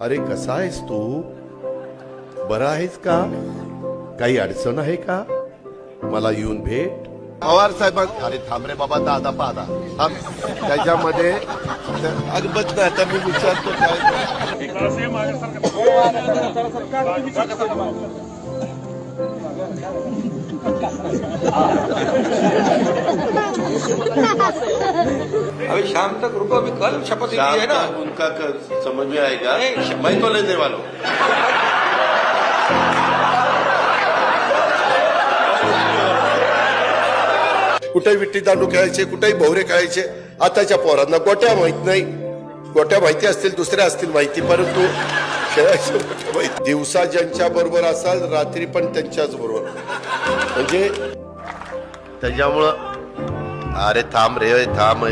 अरे कसा आहेस तू? बरा आहेस का? काही अडचण आहे का? मला येऊन भेट. पवार साहेब, अरे थांब रे बाबा, दादा पादा थांब. त्याच्यामध्ये अगबत नाही. आता मी विचारतो अभी शाम तक रुको, अभी कल शपथ ली है ना. उनका समझ में आएगा. मैं तो लेने वाला हूं. कुठेही विट्टी दांडू खेळायचे, कुठेही भोवरे खेळायचे. आताच्या पोरांना गोट्या माहित नाही. गोट्या माहिती असतील, दुसऱ्या असतील माहिती, परंतु खेळायचे दिवसा ज्यांच्या बरोबर असाल, रात्री पण त्यांच्याच बरोबर. म्हणजे त्याच्यामुळं अरे थांब रे थांब,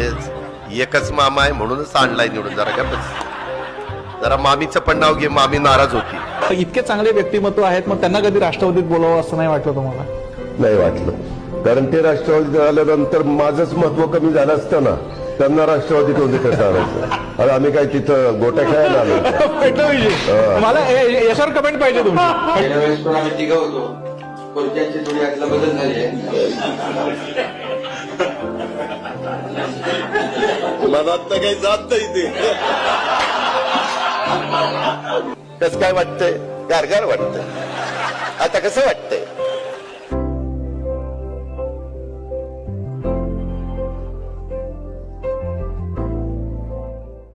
एकच मामा आहे म्हणूनच आणलाय निवडून. जरा का बस, जरा मामीचं पण नाव घे. मामी नाराज होती. इतके चांगले व्यक्तिमत्व आहेत, मग त्यांना कधी राष्ट्रवादीत बोलावं असं नाही वाटलं तुम्हाला? नाही वाटलं, कारण ते राष्ट्रवादीत आल्यानंतर माझंच महत्व कमी झालं असतं ना. त्यांना राष्ट्रवादीत होते कसं आणायचं? अरे आम्ही काय तिथं गोट्या खेळायला आलो? मला याच्यावर कमेंट पाहिजे तुमची. गेल्या वेळेस पण आम्ही तिघं होतो, कोणत्यांची थोडी आतला बदल झाली आहे. मनात तर काही जात नाही ते. कसं काय वाटतंय? गारगार वाटतंय. आता कसं वाटतंय?